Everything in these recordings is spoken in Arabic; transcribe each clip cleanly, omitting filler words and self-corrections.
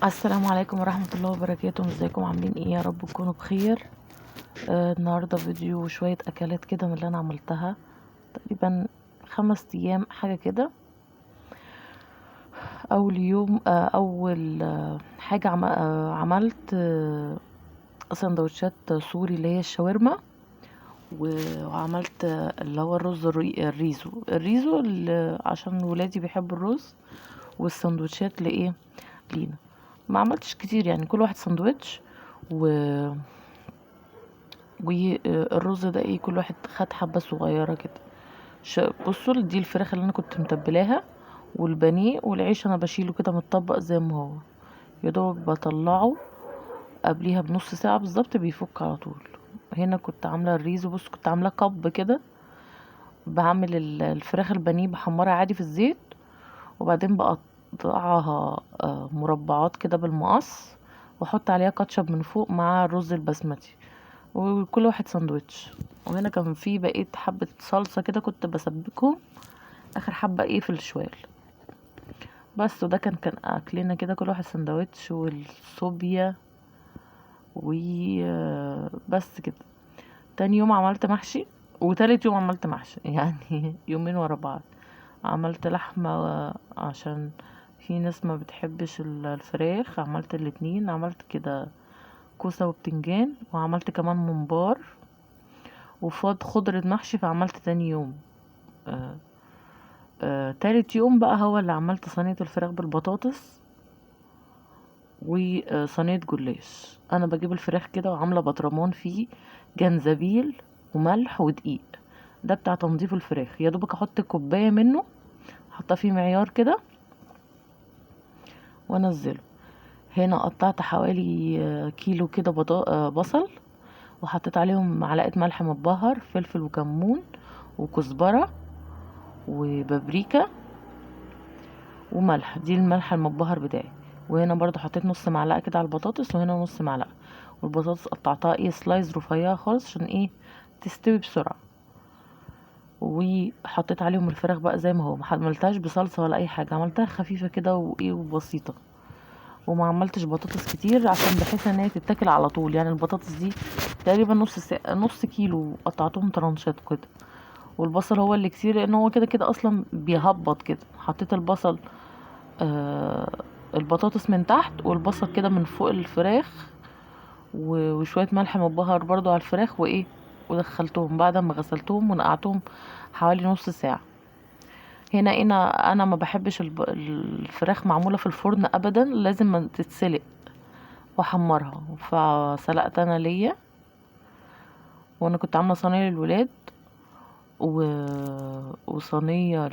السلام عليكم ورحمة الله وبركاته. ازيكم عاملين ايه؟ يا رب تكونوا بخير. النهاردة فيديو شوية اكلات كده من اللي انا عملتها تقريبا 5 ايام حاجة كده. اول يوم اول حاجة عملت سندوتشات سوري اللي هي الشاورما. وعملت اللي هو الرز الريزو عشان ولادي بيحبوا الرز. والسندوتشات لايه لينا. ما عملتش كتير يعني كل واحد سندوتش و... والرز ده ايه كل واحد خد حبة صغيرة كده. بصوا دي الفراخ اللي انا كنت متبلاها والبانيه والعيش انا بشيله كده متطبق زي ما هو. يا دوب بطلعه قبليها بنص ساعة بالظبط بيفك على طول. هنا كنت عاملة الريزو. بص كنت عاملة قب كده. بعمل الفراخ البانيه بحمرها عادي في الزيت. وبعدين بقطعها مربعات كده بالمقص. واحط عليها كاتشب من فوق مع الرز البسمتي. وكل واحد ساندوتش. وهنا كان في بقية حبة صلصة كده كنت بسبكهم اخر حبة ايه في الشوال. بس وده كان اكلنا كده كل واحد ساندوتش والصوبيا وبس كده. تاني يوم عملت محشي. وتالت يوم عملت محشي يعني يومين ورا بعض. عملت لحمة عشان في ناس ما بتحبش الفراخ. عملت الاتنين. عملت كده كوسة وبتنجان وعملت كمان ممبار وفاض خضرة محشي فعملت تاني يوم. تالت يوم بقى هو اللي عملت صينية الفراخ بالبطاطس وصينية جلاش. انا بجيب الفراخ كده وعاملة بطرمان فيه جنزبيل وملح ودقيق. ده بتاع تنظيف الفراخ. يا دوبك احط كوباية منه احطها فيه معيار كده وانزله. هنا قطعت حوالي كيلو كده بصل. وحطيت عليهم معلقة ملح متبهر فلفل وكمون وكزبرة وبابريكا وملح. دي الملح المبهر بتاعي. وهنا برضو حطيت نص معلقة كده على البطاطس وهنا نص معلقة. والبطاطس قطعتها ايه سلايز رفيعة خالص عشان ايه تستوي بسرعة. وحطيت عليهم الفراخ بقى زي ما هو. ما عملتهاش بصلصة ولا اي حاجة. عملتها خفيفة كده وايه وبسيطة. وما عملتش بطاطس كتير عشان بحيث ان هي تتاكل على طول. يعني البطاطس دي تقريبا نص كيلو قطعتهم ترانشات كده. والبصل هو اللي كتير لان هو كده كده اصلا بيهبط كده. حطيت البصل آه البطاطس من تحت والبصل كده من فوق الفراخ. وشوية ملح مبهر برضو على الفراخ وايه. ودخلتهم بعد ما غسلتهم ونقعتهم حوالي نص ساعة. هنا انا ما بحبش الفراخ معمولة في الفرن ابدا. لازم تتسلق واحمرها. فسلقت انا ليا. وانا كنت عاملة صينية للولاد و... وصينية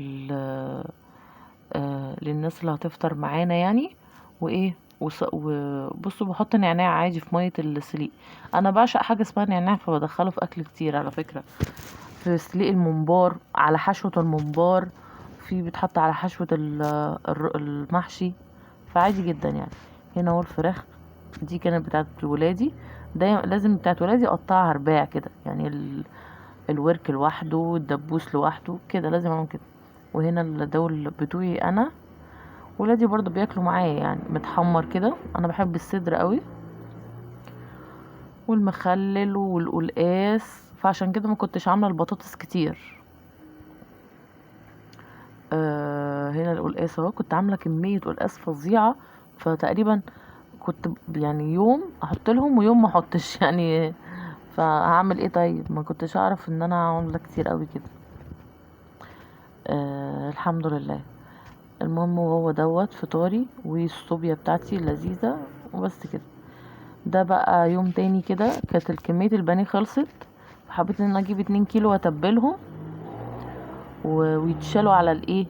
للناس اللي هتفطر معانا يعني. وايه وبصوا بحط نعناع عادي في ميه السليق. انا بعشق حاجه اسمها نعناع فبدخله في اكل كتير على فكره. في سليق الممبار على حشوه الممبار. في بيتحط على حشوه المحشي. فعادي جدا يعني. هنا هو الفراخ. دي كانت بتاعت ولادي. دايما لازم بتاعت ولادي اقطعها رباع كده يعني الورك لوحده الدبوس لوحده كده لازم اعمل كده. وهنا الدول بتوعي انا. ولادي برضو بياكلوا معايا يعني متحمر كده. انا بحب الصدر قوي والمخلل والقلقاس. فعشان كده ما كنتش عامله البطاطس كتير. هنا القلقاس اهو. كنت عامله كميه قلقاس فظيعه. فتقريبا كنت يعني يوم احط لهم ويوم ما احطش يعني. فهعمل ايه طيب. ما كنتش اعرف ان انا عامله كتير قوي كده. الحمد لله. المهم وهو دوت فطاري والصوبيا بتاعتي لذيذه. وبس كده. ده بقى يوم تاني كده كانت الكمية البانيه خلصت. فحبيت ان انا اجيب 2 كيلو واتبلهم ويتشالوا على الايه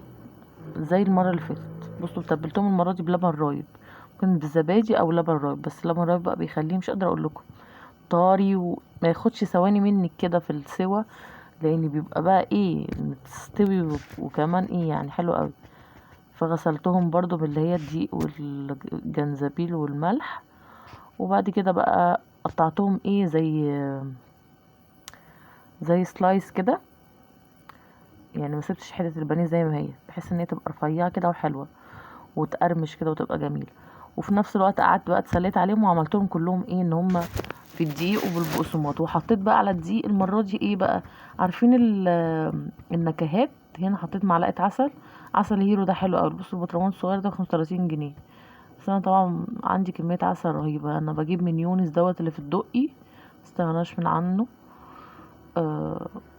زي المرة اللي فاتت. بصوا تبلتهم المرة دي بلبن رايب. كنت بالزبادي او لبن رايب. بس لبن رايب بقى بيخليه مش قادرة اقول لكم طاري وما ياخدش ثواني منك كده في السوا. لان بيبقى بقى ايه متستوي وكمان ايه يعني حلو قوي. فغسلتهم برضو باللي هي الدقيق والجنزبيل والملح. وبعد كده بقى قطعتهم ايه زي سلايس كده. يعني ما سبتش حته البانيه زي ما هي بحيث ان هي تبقى رفيعه كده وحلوه وتقرمش كده وتبقى جميله. وفي نفس الوقت قعدت بقى اتسليت عليهم وعملتهم كلهم ايه ان هم في الدقيق وبالبقسماط. وحطيت بقى على الدقيق المره دي ايه بقى، عارفين النكهات، هنا حطيت معلقه عسل هيرو، ده حلو قوي. بصوا البطرمان الصغير ده 35 جنيه، بس انا طبعا عندي كميه عسل رهيبه. انا بجيب من يونس دوت اللي في الدقي، مستغناش من عنه.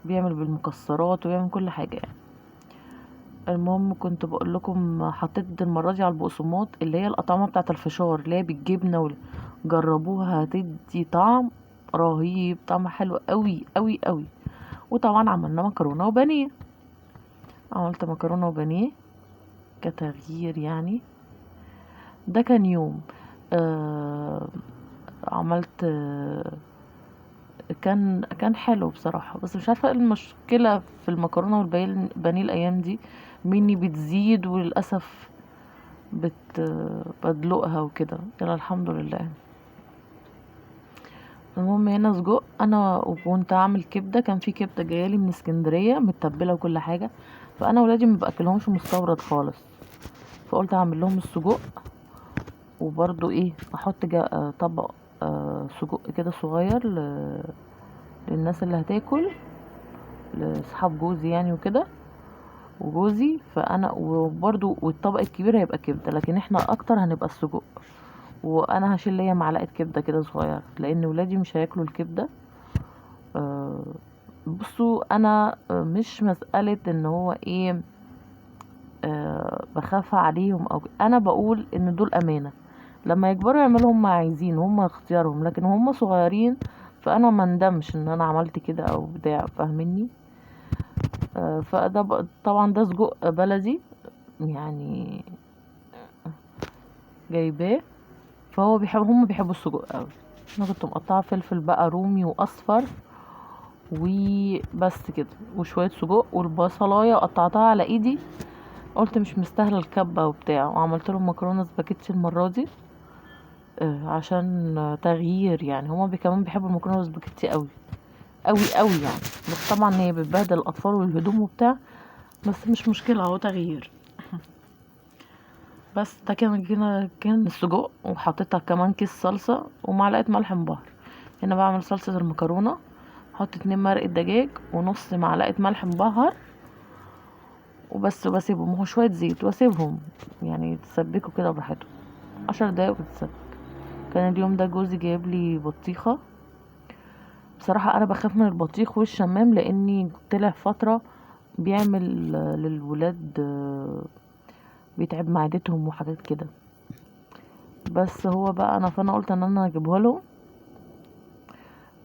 بيعمل بالمكسرات وبيعمل كل حاجه يعني. المهم كنت بقول لكم حطيت المره دي على البقسماط اللي هي الاطعمه بتاعه الفشار اللي هي بالجبنه جربوها، هتدي طعم رهيب، طعم حلو قوي قوي قوي. وطبعا عملنا مكرونه وبانيه، عملت مكرونه وبانيه كتغيير يعني. ده كان يوم عملت كان حلو بصراحة. بس مش عارفة ايه المشكلة في المكرونة والبانيه الأيام دي، مني بتزيد وللأسف بدلقها وكده. يلا الحمد لله. المهم هنا سجق، انا وكنت اعمل كبده، كان في كبده جايالي من اسكندريه متبله وكل حاجه، فانا ولادي ما باكلهمش مستورد خالص، فقلت اعمل لهم السجق. وبرضو ايه احط طبق سجق كده صغير للناس اللي هتاكل، لاصحاب جوزي يعني وكده وجوزي. فانا وبرضو والطبق الكبير هيبقى كبده، لكن احنا اكتر هنبقى السجق. وانا هشيل ليا معلقه كبده كده صغيره لان ولادي مش هياكلوا الكبده. بصوا انا مش مسألة ان هو ايه بخاف عليهم او انا بقول ان دول امانة، لما يكبروا يعملوا هم عايزين، هم اختيارهم، لكن هم صغيرين فانا ما ندمش ان انا عملت كده او بتاع، فاهميني. فده طبعا ده سجق بلدي يعني جايباه، فهو هم بيحبوا السجق قوي. انا كنت مقطعه فلفل بقى رومي واصفر وبس كده، وشويه سجق والبصلايه قطعتها على ايدي، قلت مش مستاهله الكبه وبتاع. وعملت لهم مكرونه سباكيتي المره دي عشان تغيير يعني. هما كمان بيحبوا المكرونه سباكيتي قوي قوي قوي يعني. بس طبعا هي بتبهدل الاطفال والهدوم وبتاع، بس مش مشكله، هو تغيير. بس ده كان السجق. وحطيتها كمان كيس صلصه ومعلقه ملح مبهر. هنا بعمل صلصه المكرونه، احط 2 مرقه دجاج ونص معلقه ملح مبهر وبس، وبسيبهم هو شويه زيت واسيبهم يعني يتسبكوا كده براحتهم 10 دقايق وتتسبك. كان اليوم ده جوزي جايب لي بطيخه. بصراحه انا بخاف من البطيخ والشمام لاني طلع فتره بيعمل للولاد بيتعب معدتهم وحاجات كده. بس هو بقى فانا قلت ان انا اجيبها له،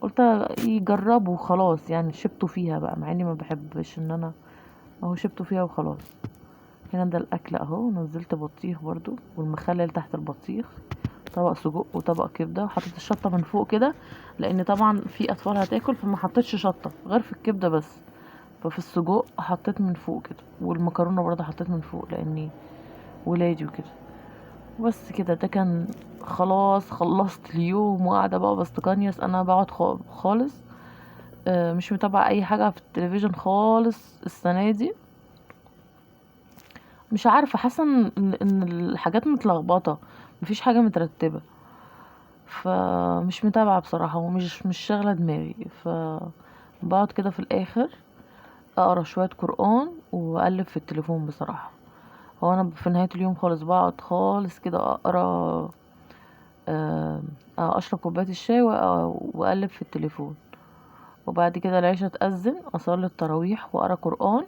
قلت يجربوا خلاص يعني. شبته فيها بقى مع اني ما بحبش ان انا اهو شبته فيها وخلاص. هنا ده الاكل اهو، نزلت بطيخ برضو والمخلل تحت البطيخ، طبق سجق وطبق كبده، وحطيت الشطه من فوق كده لان طبعا في اطفال هتاكل، فما حطيتش شطه غير في الكبده بس. ففي السجق حطيت من فوق كده، والمكرونه برضه حطيت من فوق لاني ولادي وكده. بس كده ده كان خلاص. خلصت اليوم وقاعده بقى بستقنيس. انا بقعد خالص مش متابعه اي حاجه في التلفزيون خالص السنه دي. مش عارفه، حاسه ان الحاجات متلخبطه، مفيش حاجه مترتبه، فمش متابعه بصراحه ومش شاغله دماغي. بقعد كده في الاخر اقرا شويه قران واقلب في التليفون بصراحه. هو انا في نهايه اليوم خالص بقعد خالص كده اقرا اشرب كوبايه الشاي واقلب في التليفون. وبعد كده العشاء تأذن اصلي التراويح واقرا قران،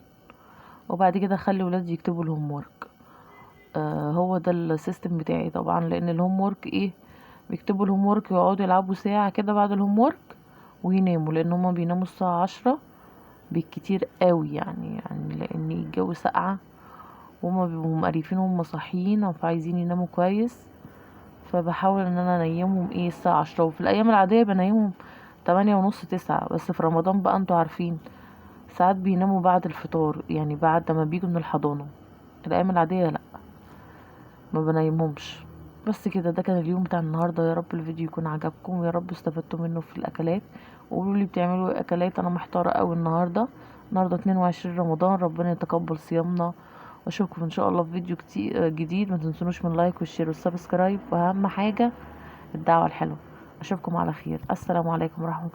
وبعد كده اخلي ولادي يكتبوا الهوم ورك. هو ده السيستم بتاعي طبعا، لان الهوم ورك ايه، بيكتبوا الهوم ورك ويقعدوا يلعبوا ساعه كده بعد الهوم ورك ويناموا، لان هما بيناموا الساعه 10 بالكتير قوي يعني لان الجو ساقعه وهما بيبقوا مقريفين وهم صاحيين فعايزين يناموا كويس. فبحاول ان انا انيمهم ايه الساعه 10، وفي الايام العاديه بنيمهم 8:30 9، بس في رمضان بقى انتوا عارفين ساعات بيناموا بعد الفطار يعني بعد ما بيجوا من الحضانه. الايام العاديه لا، ما بنيمهمش. بس كده ده كان اليوم بتاع النهارده. يا رب الفيديو يكون عجبكم ويا رب استفدتوا منه في الاكلات. وقولوا لي بتعملوا ايه اكلات، انا محتاره قوي النهارده 22 رمضان. ربنا يتقبل صيامنا واشوفكم ان شاء الله في فيديو جديد. ما تنسونوش من لايك والشير والسبسكرايب، واهم حاجه الدعوه الحلوه. اشوفكم على خير. السلام عليكم ورحمه